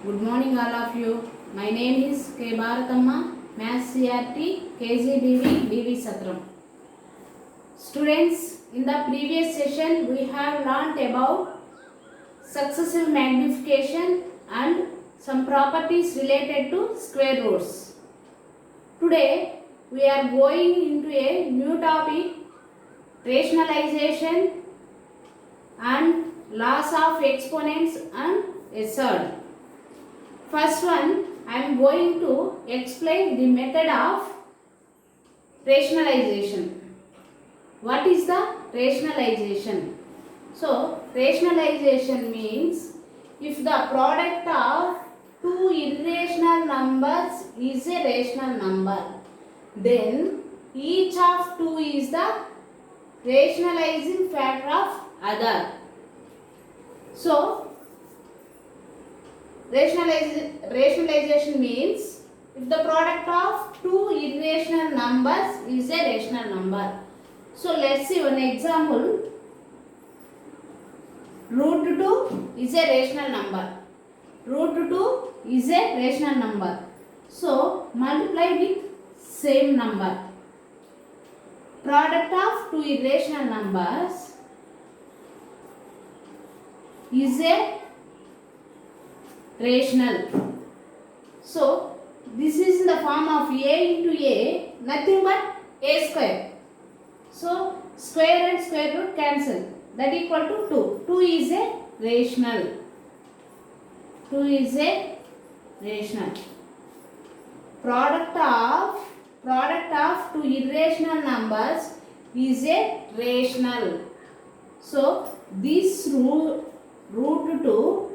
Good morning, all of you. My name is K. Bharathamma, Maths CRT, KGBV, DV Satram. Students, in the previous session, we have learnt about successive magnification and some properties related to square roots. Today, we are going into a new topic, rationalization and laws of exponents and assert. First one, I am going to explain the method of rationalization. What is the rationalization? So, rationalization means if the product of two irrational numbers is a rational number, then each of two is the rationalizing factor of other. So, rationalization means if the product of two irrational numbers is a rational number. So let's see one example. Root 2 is a rational number. Root 2 is a rational number. So multiply with same number. Product of two irrational numbers is a rational. So this is in the form of a into a, nothing but a square. So square and square root cancel. That equal to 2. 2 is a rational. 2 is a rational. Product of two irrational numbers is a rational. So this root 2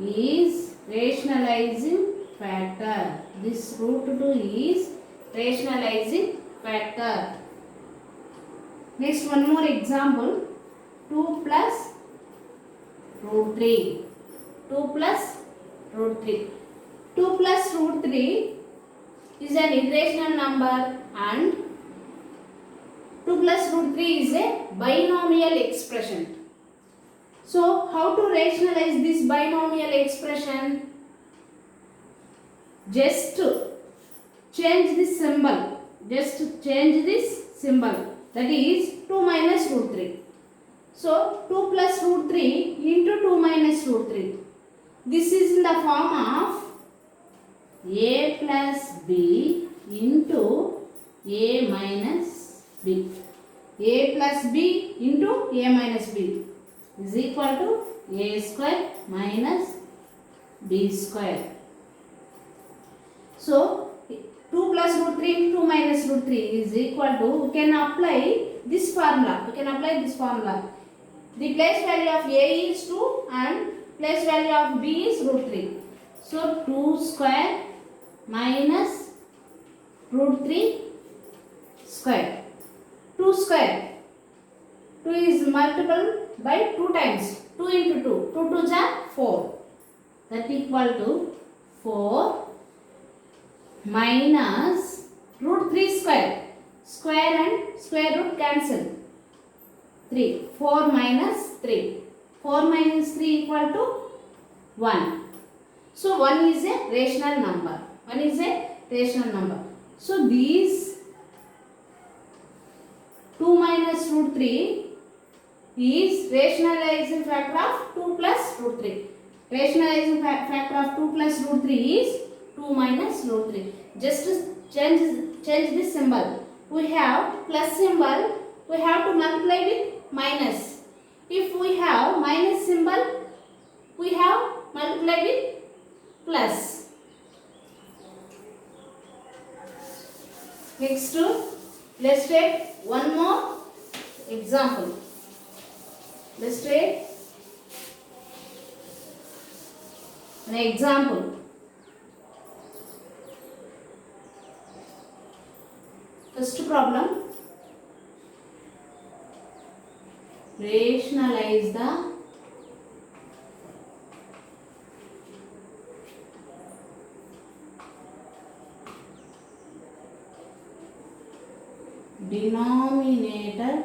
is rationalizing factor. This root 2 is rationalizing factor. Next, one more example. 2 plus root 3. 2 plus root 3. 2 plus root 3 is an irrational number and 2 plus root 3 is a binomial expression. So, how to rationalize this binomial expression? Just change this symbol. That is 2 minus root 3. So, 2 plus root 3 into 2 minus root 3. This is in the form of a plus b into a minus b. A plus b into a minus b is equal to a square minus b square. So, 2 plus root 3 into 2 minus root 3 is equal to, we can apply this formula. The place value of a is 2 and place value of b is root 3. So, 2 square minus root 3 square. 2 square. 2 is multiple by 2 times. 2 into 2. 2 2s are 4. That equal to 4 minus root 3 square. Square and square root cancel. 3. 4 minus 3. 4 minus 3 equal to 1. So 1 is a rational number. So these 2 minus root 3 is rationalizing factor of 2 plus root 3. Rationalizing factor of 2 plus root 3 is 2 minus root 3. Just to change this symbol. We have plus symbol. We have to multiply with minus. If we have minus symbol, we have multiply with plus. Next, let's take one more example. Let's take an example. First problem. Rationalize the denominator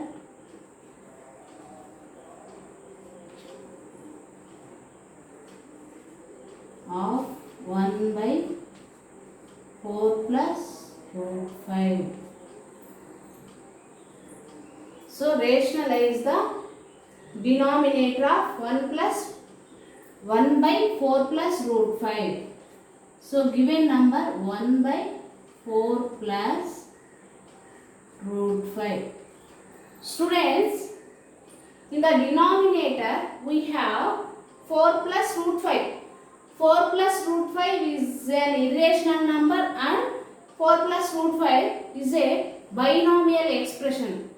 1 by 4 plus root 5. So rationalize the denominator of 1 plus 1 by 4 plus root 5. So given number 1 by 4 plus root 5. Students, in the denominator we have 4 plus root 5. 4 plus root 5 is an irrational number and 4 plus root 5 is a binomial expression.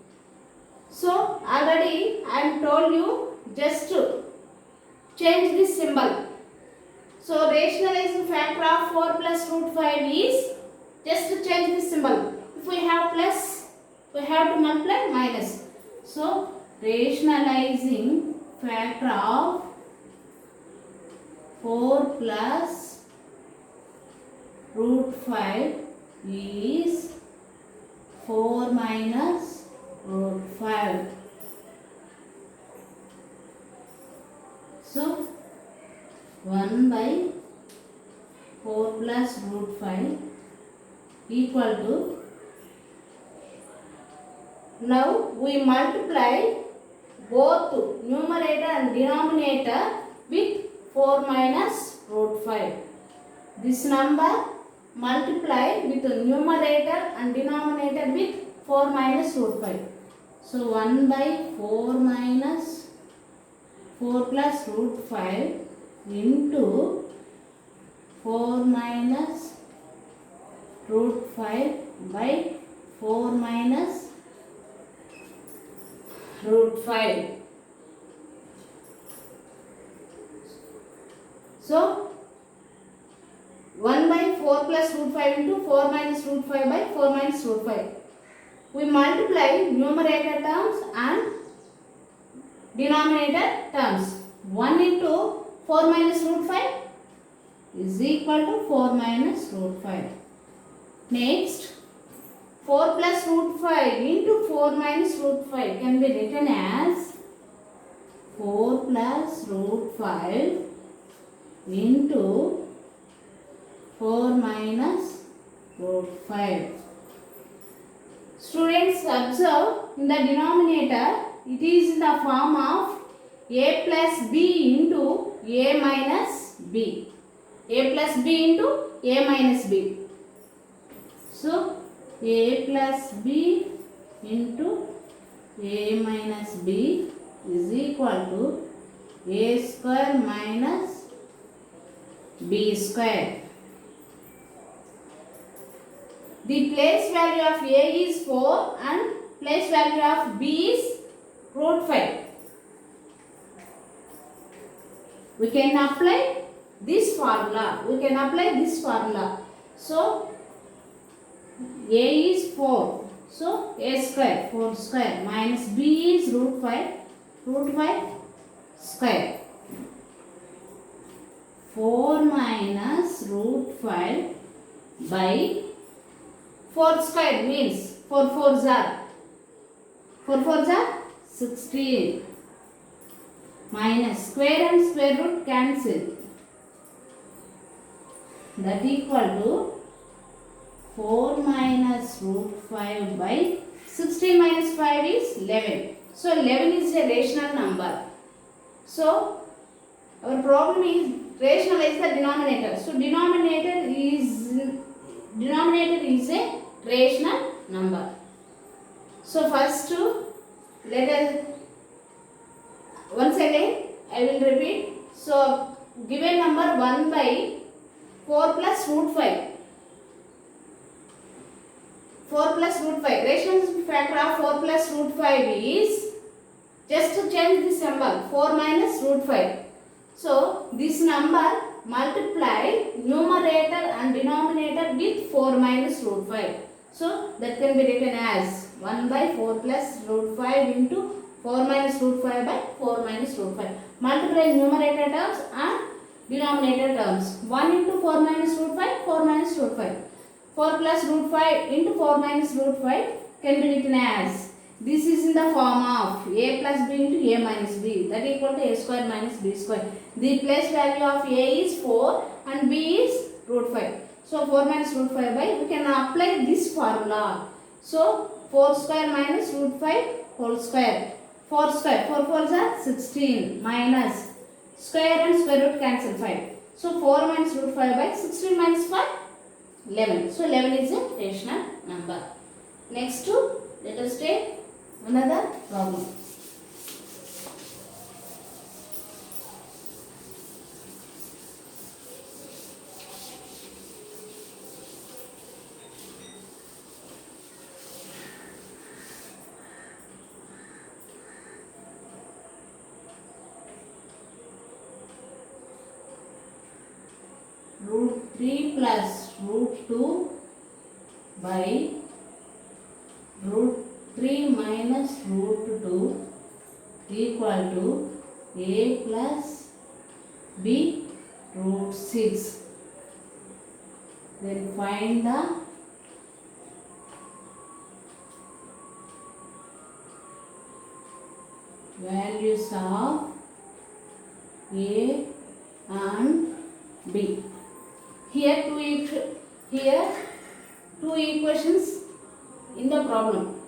So already I am told you just to change this symbol. So rationalizing factor of 4 plus root 5 is just to change this symbol. If we have plus, we have to multiply minus. So rationalizing factor of 4 plus root 5 is 4 minus root 5. So 1 by 4 plus root 5 equal to, now we multiply both numerator and denominator with 4 minus root 5. This number multiply with the numerator and denominator with 4 minus root 5. So 1 by 4 minus 4 plus root 5 into 4 minus root 5 by 4 minus root 5. So 1 by 4 plus root 5 into 4 minus root 5 by 4 minus root 5. We multiply numerator terms and denominator terms. 1 into 4 minus root 5 is equal to 4 minus root 5. Next, 4 plus root 5 into 4 minus root 5 can be written as 4 plus root 5 into 4 minus root 5. Students, observe in the denominator it is in the form of a plus b into a minus b. A plus b into a minus b. So a plus b into a minus b is equal to a square minus b square. The place value of a is 4 and place value of b is root 5. We can apply this formula. So a is 4. So a square, 4 square minus b is root 5 square. 4 minus root 5 by 4 square means 4 4s are 16 minus square and square root cancel. That equal to 4 minus root 5 by 16 minus 5 is 11. So 11 is a rational number. So our problem is rationalize the denominator. So denominator is a rational number. So first let us once again I will repeat. So given number 1 by 4 plus root 5. 4 plus root 5. Rational factor of 4 plus root 5 is, just to change the symbol, 4 minus root 5. So this number multiply numerator and denominator with 4 minus root 5. So that can be written as 1 by 4 plus root 5 into 4 minus root 5 by 4 minus root 5. Multiply numerator terms and denominator terms. 1 into 4 minus root 5, 4 minus root 5. 4 plus root 5 into 4 minus root 5 can be written as, this is in the form of a plus b into a minus b, that equal to a square minus b square. The place value of a is 4 and b is root 5. So 4 minus root 5 by, we can apply this formula. So 4 square minus root 5 whole square. 4 square, 4 4s are 16 minus square and square root cancel 5. So 4 minus root 5 by 16 minus 5, 11. So 11 is a rational number. Next, let us take another problem. Root 3 plus root 2 by root 3 minus root 2 equal to a plus b root 6. Then find the values of a and b. Here two equations in the problem.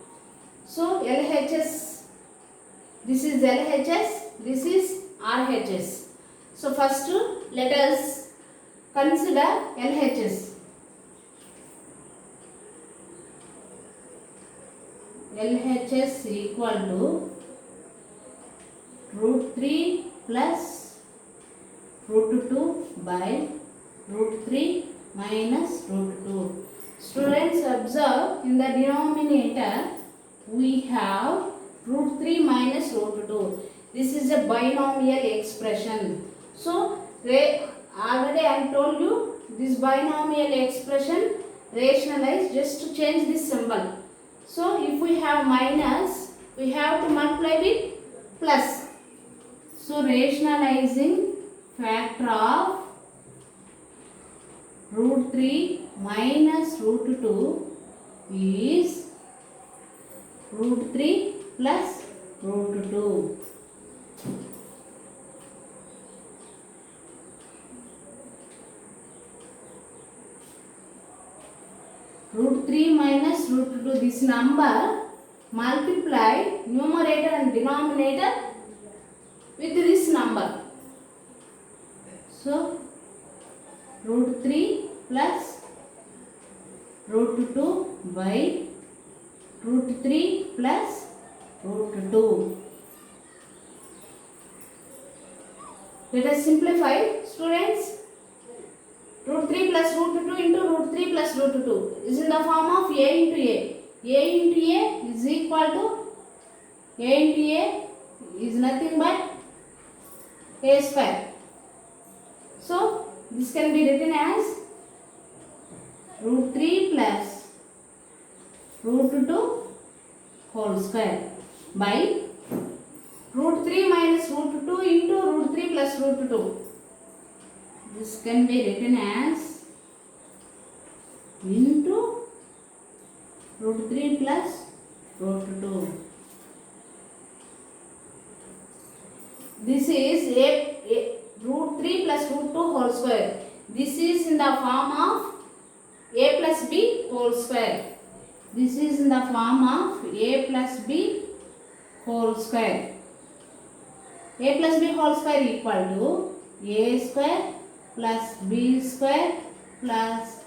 So LHS, this is LHS, this is RHS. So first let us consider LHS. LHS equal to root 3 plus root 2 by root 3 minus root 2. Students, observe in the denominator we have root 3 minus root 2. This is a binomial expression. So already I told you this binomial expression rationalize, just to change this symbol. So if we have minus, we have to multiply with plus. So rationalizing factor of root 3 minus root 2 is root 3 plus root 2. Root 3 minus root 2, this number multiply numerator and denominator with this number. So root 3 plus root 2 by root 3 plus root 2. Let us simplify, students. Root 3 plus root 2 into root 3 plus root 2 is in the form of a into a. A into a is equal to a into a is nothing but a square. So this can be written as root 3 plus root 2 whole square by root 3 minus root 2 into root 3 plus root 2. This can be written as into root 3 plus root 2. This is a root 3 plus root 2 whole square. This is in the form of a plus b whole square. This is in the form of a plus b whole square. A plus b whole square equal to a square plus b square plus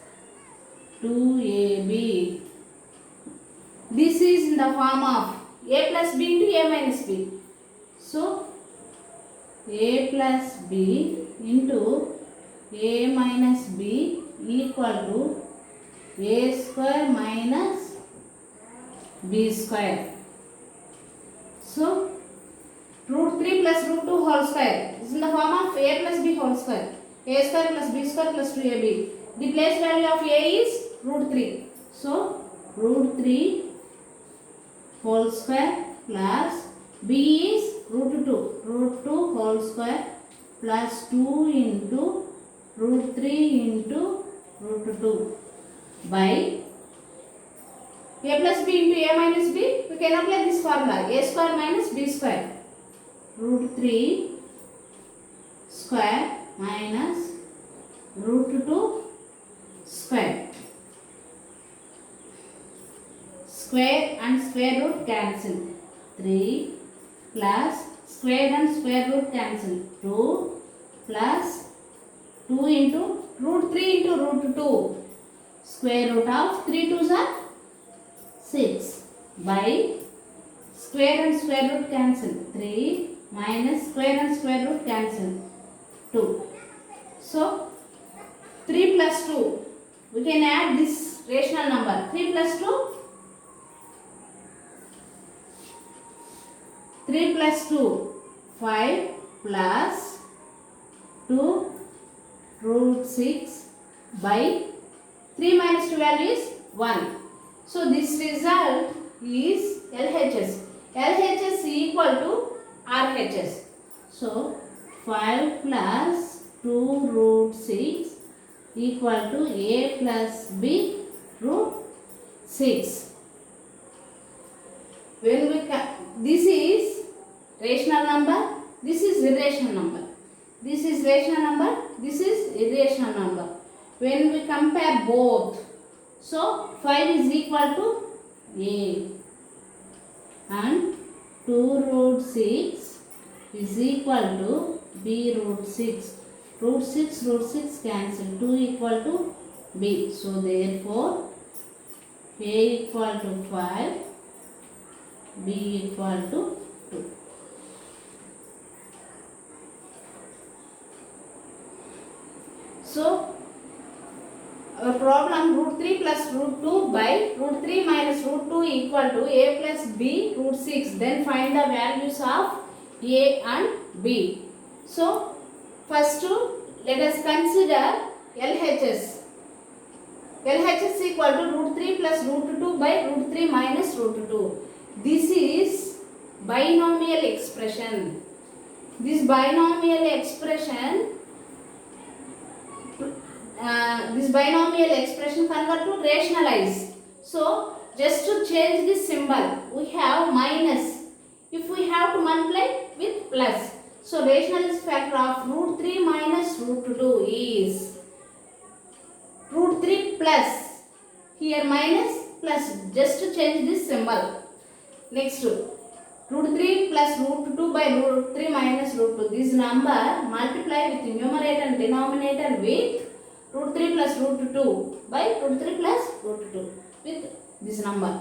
2ab. This is in the form of a plus b into a minus b. So a plus b into a minus b equal to a square minus b square. So root 3 plus root 2 whole square is in the form of a plus b whole square. A square plus b square plus 2ab. The place value of a is root 3. So root 3 whole square plus b is root 2. Root 2 whole square plus 2 into root 3 into root 2 by a plus b into a minus b. We can apply this formula, a square minus b square. Root 3 square minus root 2 square and square root cancel. 3 plus square and square root cancel. 2 plus 2 into root 3 into root 2. Square root of 3 2s are 6 by square and square root cancel. 3 minus square and square root cancel. 2. So 3 plus 2. We can add this rational number. 3 plus 2. 3 plus 2. 5 plus 2 root 6 by 3 minus 2 value is 1. So this result is LHS. LHS is equal to RHS. So 5 plus 2 root 6 equal to A plus B root 6. When we this is rational number, this is irrational number. This is rational number, this is irrational number. When we compare both, so 5 is equal to A and 2 root 6 is equal to B root 6. Root 6 cancel. 2 equal to B. So therefore A equal to 5, B equal to 2. So our problem root 3 plus root 2 by root 3 minus root 2 equal to A plus B root 6. Then find the values of A and B. So first let us consider LHS. LHS equal to root 3 plus root 2 by root 3 minus root 2. This is binomial expression. This binomial expression convert to rationalize. So just to change this symbol, we have minus. If we have to multiply with plus. So rationalized factor of root 3 minus root 2 is root 3 plus. Here minus plus. Just to change this symbol. Next, root 3 plus root 2 by root 3 minus root 2. This number multiply with numerator and denominator with root 3 plus root 2 by root 3 plus root 2 with this number.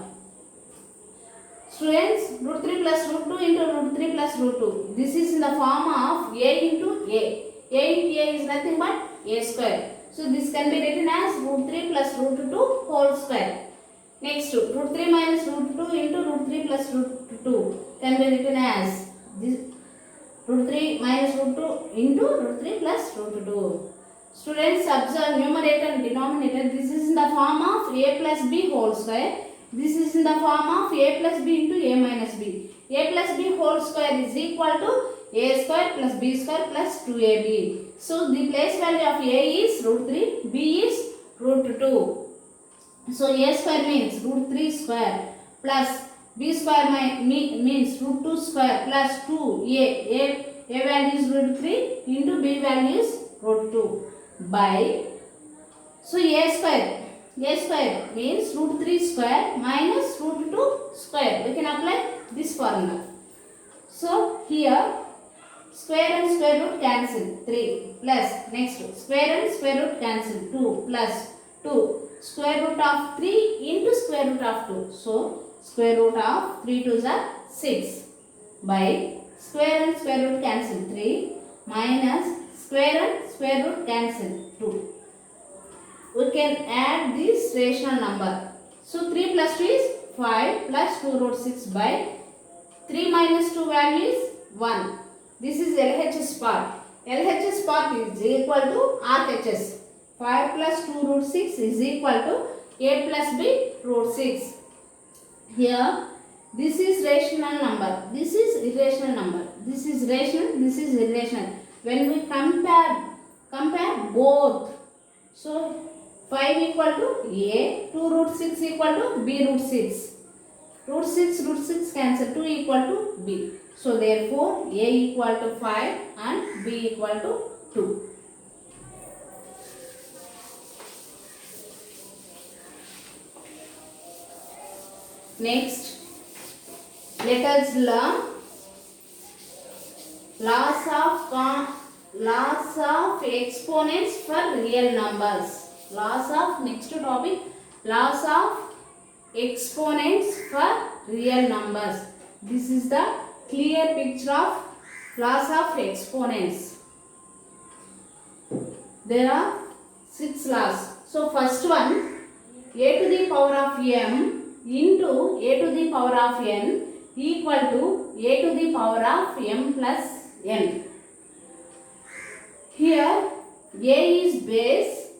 Students, root 3 plus root 2 into root 3 plus root 2. This is in the form of A into A. A into A is nothing but A square. So this can be written as root 3 plus root 2 whole square. Next, root 3 minus root 2 into root 3 plus root 2 can be written as this root 3 minus root 2 into root 3 plus root 2. Students, observe numerator and denominator. This is in the form of A plus B whole square. This is in the form of A plus B into A minus B. A plus B whole square is equal to A square plus B square plus 2AB. So the place value of A is root 3, B is root 2. So A square means root 3 square plus B square means root 2 square plus 2. A value is root 3 into B value is root 2 by, so A square means root 3 square minus root 2 square. We can apply this formula. So here square and square root cancel 3 plus next square and square root cancel 2 plus 2 square root of 3 into square root of 2. So square root of 3 2s are 6 by square and square root cancel 3 minus square and square root cancel 2. We can add this rational number. So 3 plus 2 is 5 plus 2 root 6 by 3 minus 2 value is 1. This is LHS part. LHS part is equal to RHS. 5 plus 2 root 6 is equal to A plus B root 6. Here this is rational number. This is irrational number. This is rational. This is irrational. When we compare both, so 5 equal to A, 2 root 6 equal to B root 6. Root 6 cancel, 2 equal to B. So therefore A equal to 5 and B equal to 2. Next, let us learn laws of exponents for real numbers. Next topic, laws of exponents for real numbers. This is the clear picture of laws of exponents. There are 6 laws. So first one, a to the power of m into a to the power of n equal to a to the power of m plus n. Here a is base,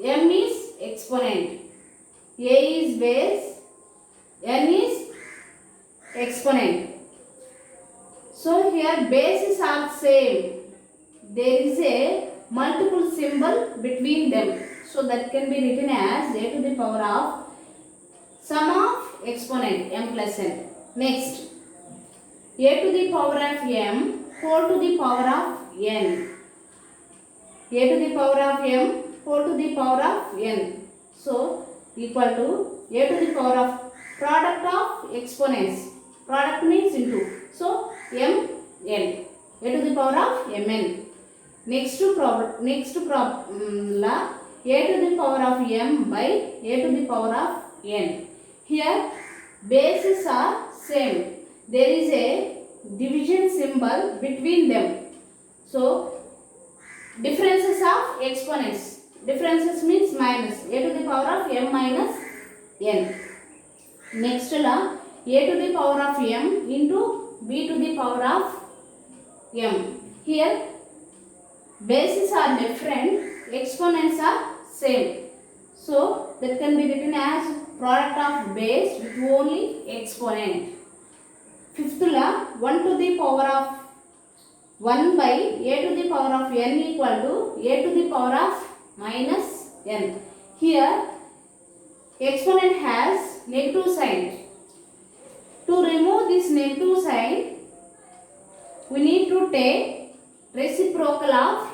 m is exponent. A is base, n is exponent. So here bases are same. There is a multiple symbol between them. So that can be written as a to the power of sum of exponent m plus n. Next, a to the power of m whole to the power of n. A to the power of m whole to the power of n. So equal to a to the power of product of exponents. Product means into. So m n. A to the power of mn. Next formula, a to the power of m by a to the power of n. Here bases are same. There is a division symbol between them. So differences of exponents. Differences means minus. A to the power of m minus n. Next law, a to the power of m into b to the power of m. Here bases are different, exponents are same. So that can be written as product of base with only exponent. Fifth law, 1 to the power of 1 by a to the power of n equal to a to the power of minus n. Here exponent has negative sign. To remove this negative sign, we need to take reciprocal of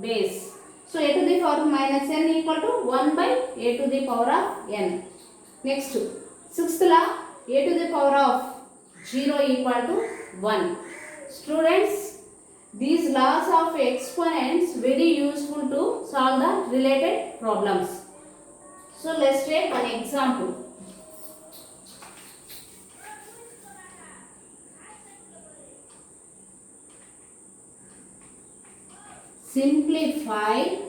base. So a to the power of minus n equal to 1 by a to the power of n. Next, sixth law, a to the power of 0 equal to 1. Students, these laws of exponents very useful to solve the related problems. So let's take one example. Simplify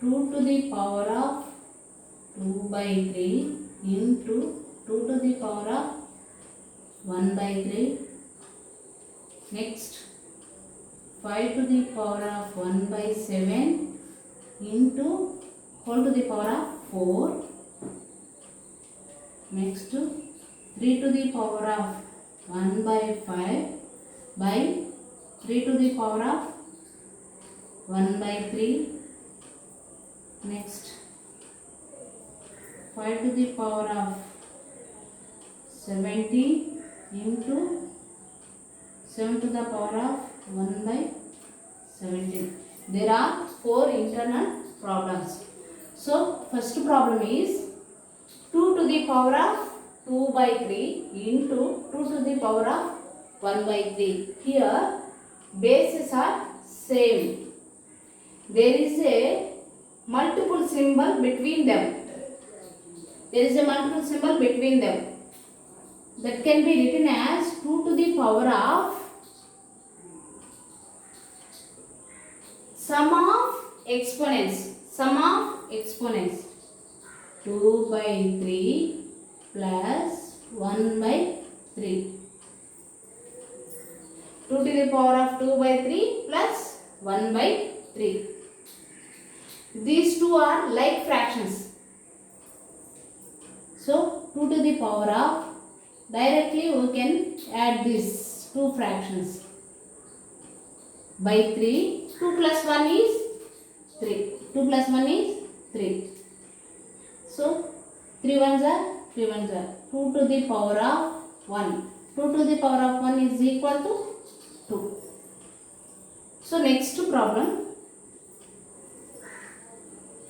2 to the power of 2 by 3 into 2 to the power of 1 by 3. Next, 5 to the power of 1 by 7 into whole to the power of 4. Next, 3 to the power of 1 by 5 by 3 to the power of 1 by 3. Next, 5 to the power of 70 into 7 to the power of 1 by 17. There are 4 internal problems. So first problem is 2 to the power of 2 by 3 into 2 to the power of 1 by 3. Here bases are same. There is a multiple symbol between them. There is a multiple symbol between them. That can be written as 2 to the power of sum of exponents. Sum of exponents. 2 by 3 plus 1 by 3. 2 to the power of 2 by 3 plus 1 by 3. These two are like fractions. So 2 to the power of, directly we can add these two fractions. By 3, 2 plus 1 is 3. 2 plus 1 is 3. So 3 ones are 3 ones are 2 to the power of 1. 2 to the power of 1 is equal to 2. So next problem,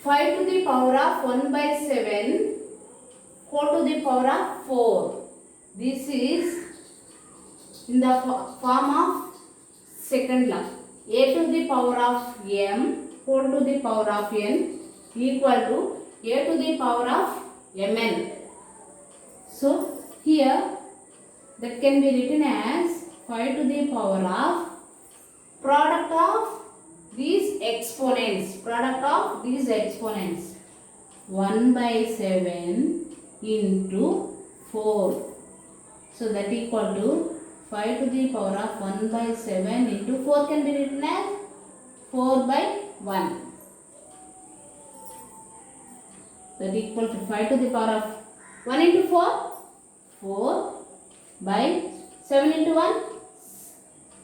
5 to the power of 1 by 7 whole to the power of 4. This is in the form of second law. A to the power of m whole to the power of n equal to a to the power of mn. So here that can be written as 5 to the power of product of these exponents. Product of these exponents. 1 by 7 into 4. So that equal to 5 to the power of 1 by 7 into 4 can be written as 4 by 1. That equal to 5 to the power of 1 into 4. 4 by 7 into 1.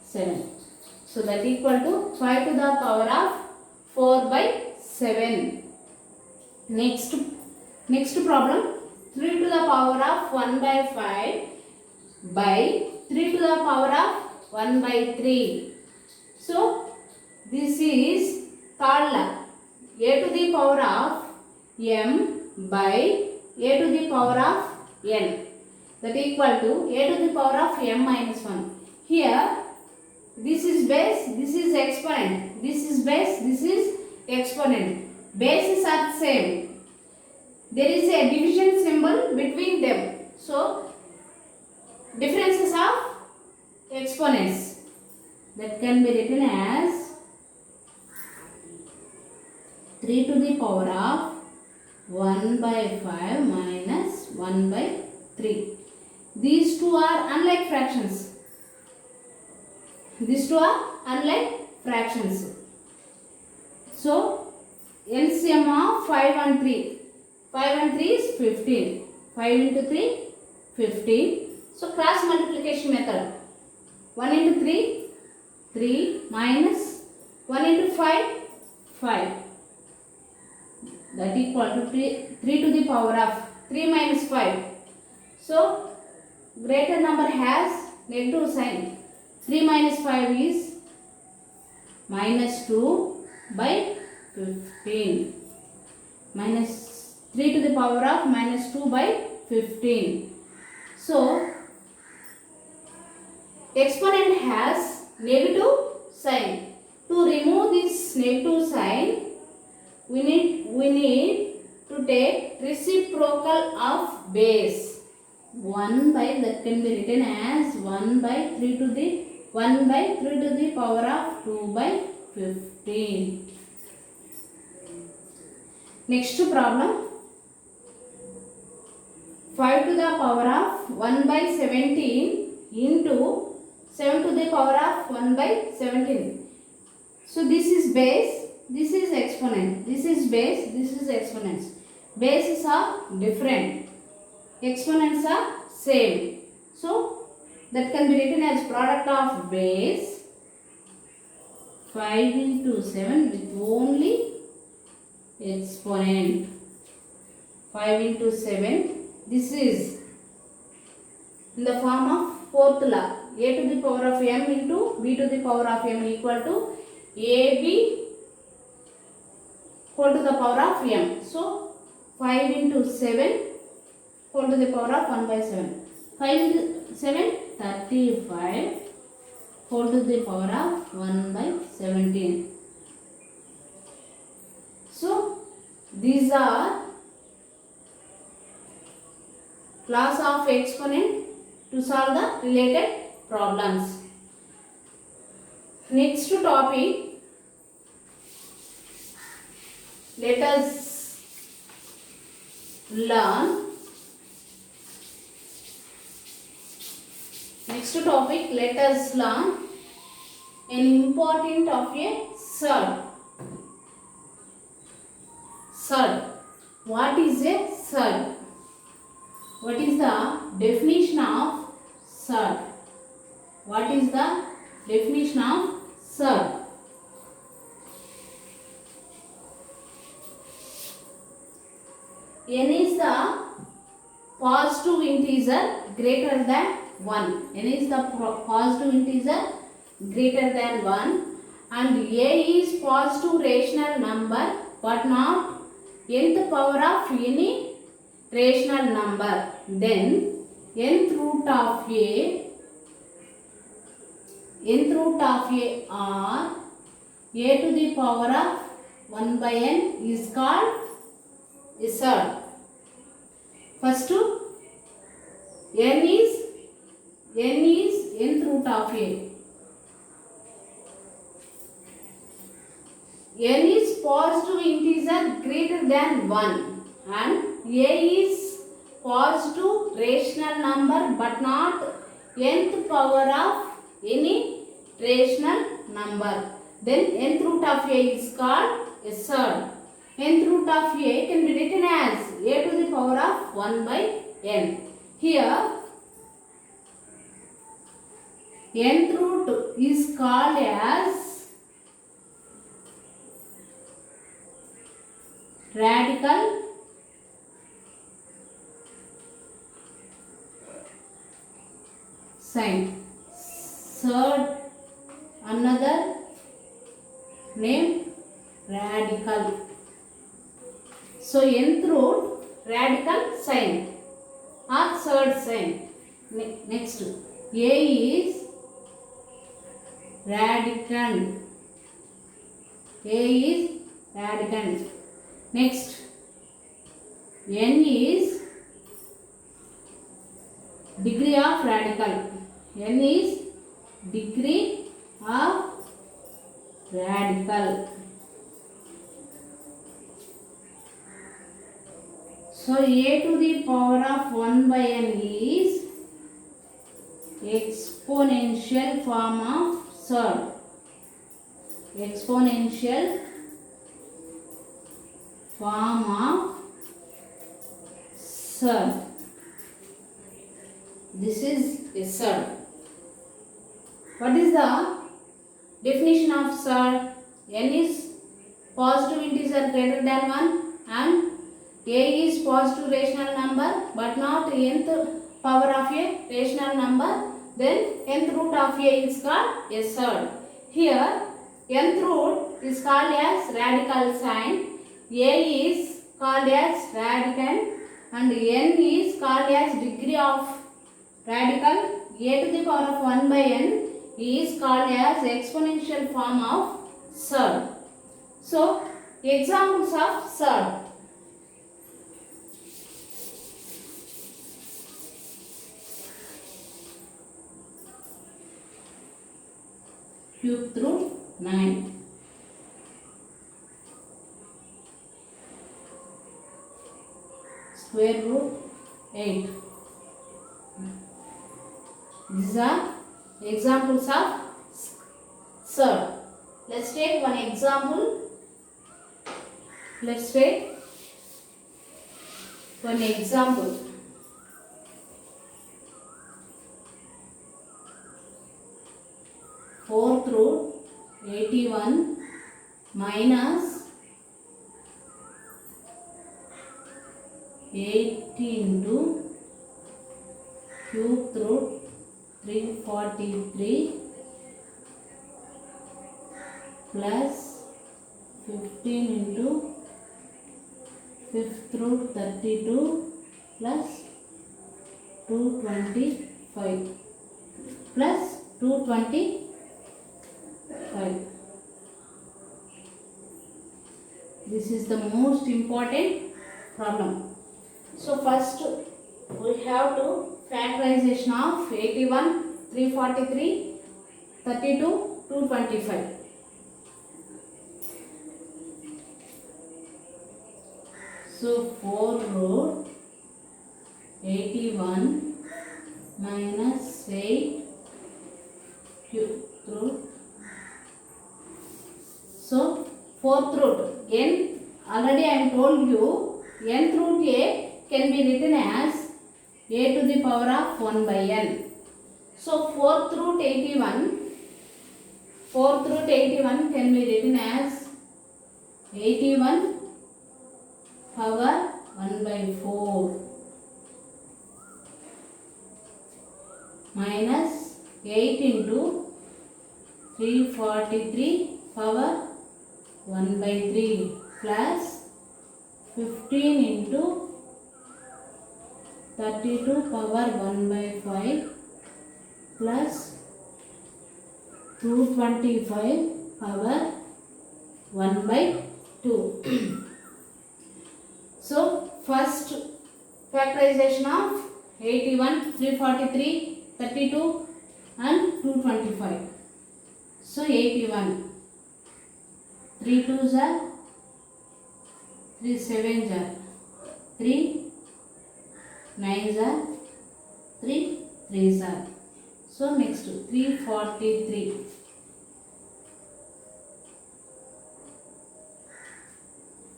7. So that equal to 5 to the power of 4 by 7. Next problem. 3 to the power of 1 by 5 by 3 to the power of 1 by 3. So this is called a to the power of m by a to the power of n. That equal to a to the power of m minus 1. Here this is base, this is exponent. This is base, this is exponent. Bases are same. There is a division symbol between them. So differences of exponents that can be written as 3 to the power of 1 by 5 minus 1 by 3. These two are unlike fractions. These two are unlike fractions. So LCM of 5 and 3. 5 and 3 is 15. 5 into 3, 15. So cross multiplication method. 1 into 3, 3 minus 1 into 5, 5. That equal to 3 to the power of 3 minus 5. So greater number has negative sign. 3 minus 5 is minus 2 by 15. Minus 3 to the power of minus 2 by 15. So exponent has negative sign. To remove this negative sign, we need to take reciprocal of base. 1 by, that can be written as 1 by 3 to the power of 2 by 15. Next problem. 5 to the power of 1 by 17 into 7 to the power of 1 by 17. So this is base, this is exponent. This is base, this is exponents. Bases are different. Exponents are same. So that can be written as product of base 5 into 7 with only exponent. 5 into 7. This is in the form of fourth law. A to the power of m into b to the power of m equal to ab whole to the power of m. So 5 into 7 whole to the power of 1 by 7. 5 into 7, 35 whole to the power of 1 by 17. So these are laws of exponent to solve the related problems. Next topic, let us learn. Next topic, let us learn an important of a surd. Surd. What is a surd? What is the definition of surd? What is the definition of surd? N is the positive integer greater than 1. N is the positive integer greater than 1 and A is positive rational number but not nth power of any rational number, then nth root of a or a to the power of 1 by n is called SR. First n is nth root of a. N is positive integer greater than 1 and a is positive rational number but not nth power of any rational number. Then nth root of a is called SR. Nth root of a can be written as a to the power of 1 by n. Here nth root is called as radical sign. Third, another name radical. So nth root radical sign or third sign. Next, a is radicand. A is radicand. Next, n is degree of radical. N is degree of radical. So a to the power of 1 by n is exponential form of third. Exponential form of third. This is a third. What is the definition of third? N is positive integer greater than 1 and a is positive rational number but not nth power of a rational number. Then nth root of a is called a third. Here nth root is called as radical sign. A is called as radicand and n is called as degree of radical. A to the power of 1 by n is called as exponential form of third. So examples of third. Cube root 9. Square root 8. These are examples of third. Let's take one example. Let's take one example. Fourth root 81 minus 80 into cube root 343 plus 15 into fifth root 32 plus 225 plus 225. This is the most important problem. So first we have to factorization of 81, 343, 32, 225. So 4 root 81 minus 8 cube root. So fourth root n, already I am told you nth root a can be written as a to the power of 1 by n. So fourth root 81 can be written as 81 power 1 by 4 minus 8 into 343 power 1 by 3 plus 15 into 32 power 1 by 5 plus 225 power 1 by 2. So first factorization of 81, 343, 32 and 225. So 81, 3 2s are 3 7s are 3 9s are 3 3s are. So next 343,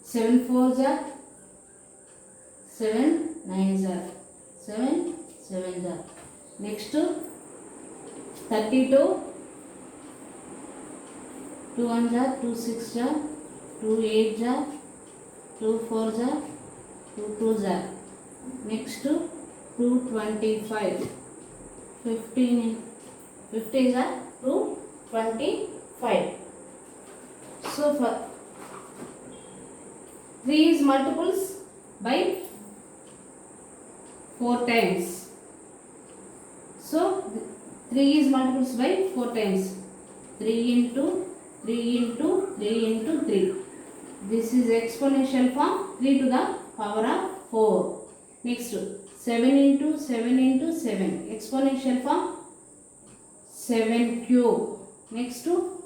7 4s are 7 9s are 7 7s are. Next 32, 2 1s are 2 6s are 2 8s are 2 4s are 2 2s are. Next 225, 15 50s are 225. So for 3 is multiples by 4 times. So 3 is multiples by 4 times. 3 into 3 into 3 into 3. This is exponential form, 3 to the power of 4. Next 7 into 7 into 7. Exponential form 7 cube. Next 2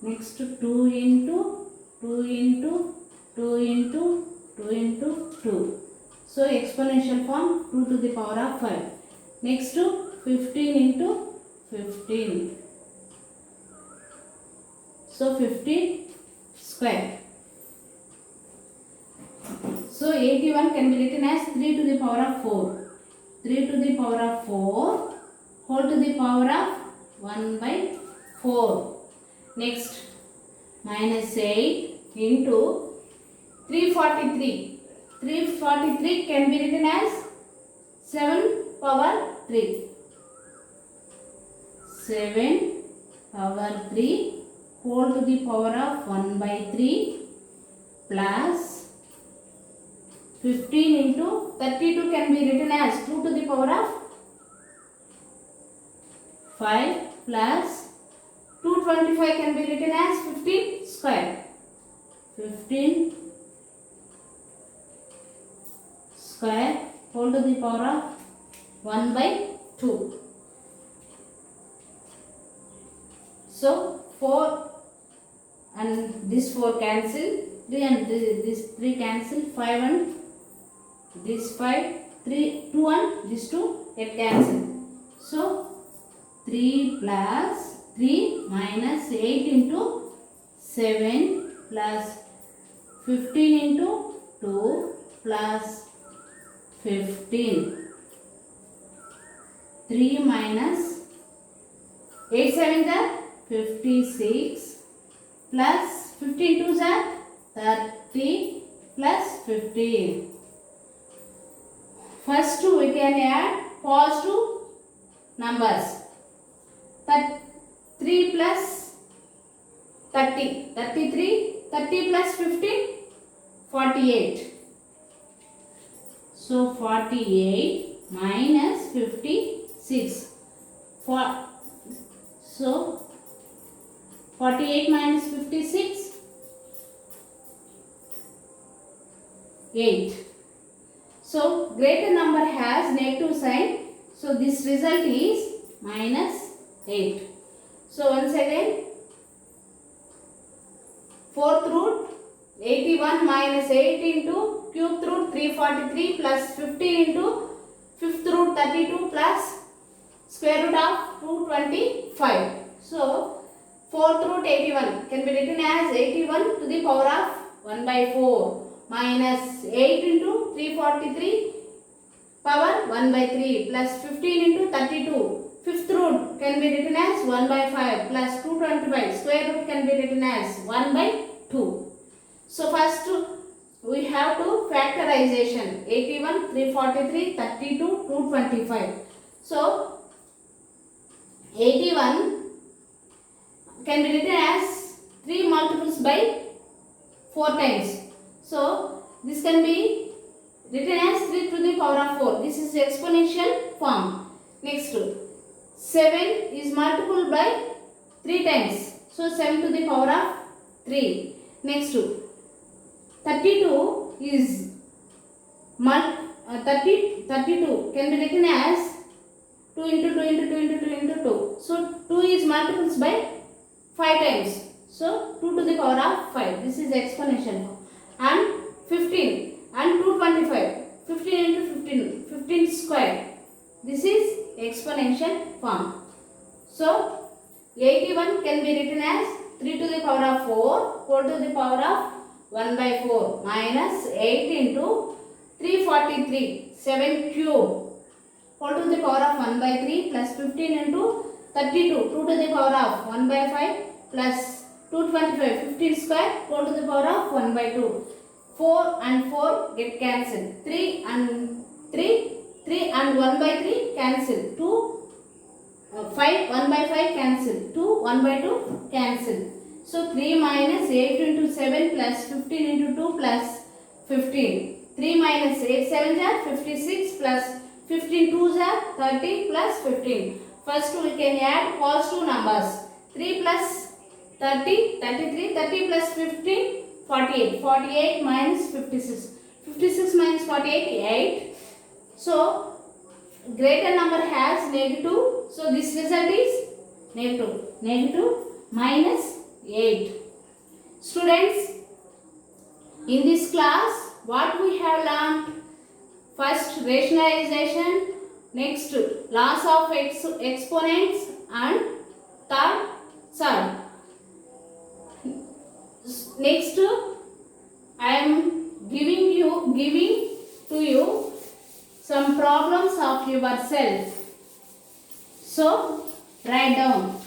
into 2 into 2 into 2 into 2. So exponential form 2 to the power of 5. Next 15 into 15. So 50 square. So 81 can be written as 3 to the power of 4. 3 to the power of 4 whole to the power of 1 by 4. Next minus 8 into 343. 343 can be written as 7 power 3. 7 power 3 whole to the power of 1 by 3 plus 15 into 32 can be written as 2 to the power of 5 plus 225 can be written as 15 square. 15 square whole to the power of 1 by 2. So 4 and this 4 cancel, 3 and this 3 cancel, 5 and this 5, 3 2 and this 2 get cancel. So 3 plus 3 minus 8 into 7 plus 15 into 2 plus 15. 3 minus 8 7 are 56 plus 15 2s are 30 plus 15. First we can add positive numbers. 3 plus 30, 33, 30 plus 15, 48. So 48 minus 56. So 48 minus 56, 8. So greater number has negative sign. So this result is minus 8. So once again, fourth root 81 minus 8 into cubed root 343 plus 15 into fifth root 32 plus square root of 225. So fourth root 81 can be written as 81 to the power of 1 by 4 minus 8 into 343 power 1 by 3 plus 15 into 32. Fifth root can be written as 1 by 5 plus 225. Square root can be written as 1 by 2. So first we have to factorization 81, 343, 32, 225. So 81 can be written as 3 multiples by 4 times. So this can be written as 3 to the power of 4. This is exponential form. Next, 7 is multiplied by 3 times. So 7 to the power of 3. Next, 32 is 32 can be written as 2 into 2 into 2 into 2 into 2. So 2 is multiplied by 5 times. So 2 to the power of 5. This is exponential. And 15 and 225. 15 into 15. 15 square. This is exponential form. So 81 can be written as 3 to the power of 4 whole to the power of 1 by 4 minus 8 into 343 7 cube whole to the power of 1 by 3 plus 15 into 32 2 to the power of 1 by 5 plus 225 15 square whole to the power of 1 by 2. 4 and 4 get cancelled. 3 and 3 and 1 by 3 cancel. 2 5 1 by 5 cancel. 2 1 by 2 cancel. So 3 minus 8 into 7 plus 15 into 2 plus 15. 3 minus 8 7 are 56 plus 15 2s are 30 plus 15. First we can add positive numbers. 3 plus 30 33 30 plus 15 48. 48 minus 56. 56 minus 48 8. So greater number has negative. So this result is negative. Negative minus 8. Students, in this class what we have learned? First rationalization, next loss of exponents, and third sum. Next I am giving to you some problems of yourself. So write down.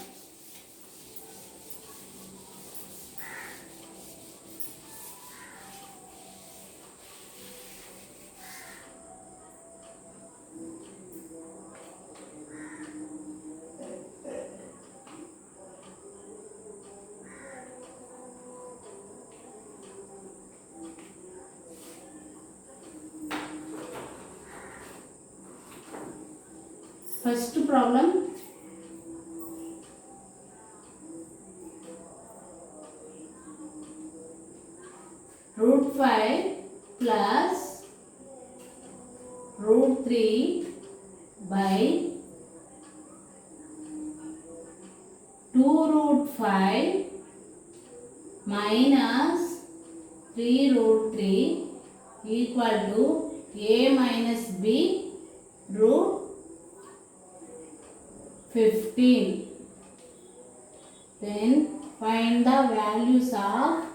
First problem, root 5 plus root 3 by 2 root 5 minus 3 root 3 equal to a minus b root 15. Then find the values of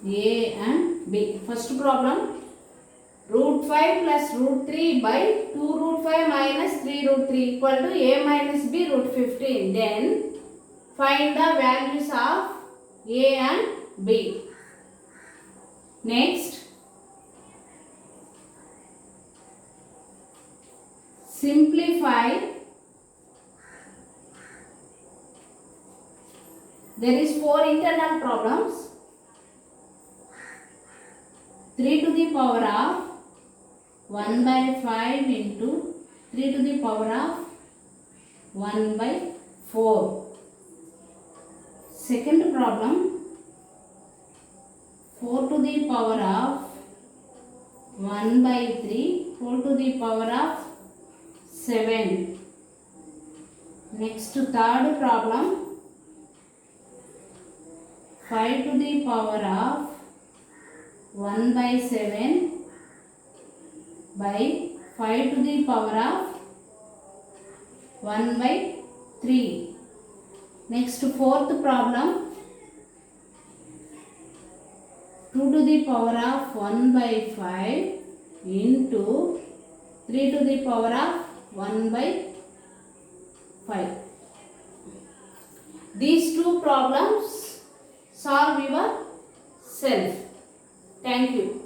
A and B. First problem, root 5 plus root 3 by 2 root 5 minus 3 root 3 equal to A minus B root 15. Then find the values of A and B. Next, simplify. There is 4 internal problems. 3 to the power of 1 by 5 into 3 to the power of 1 by 4. Second problem, 4 to the power of 1 by 3 whole to the power of 7. Next, third problem, 5 to the power of 1 by 7 by 5 to the power of 1 by 3. Next, fourth problem, 2 to the power of 1 by 5 into 3 to the power of 1 by 5. These two problems solve yourself. Thank you.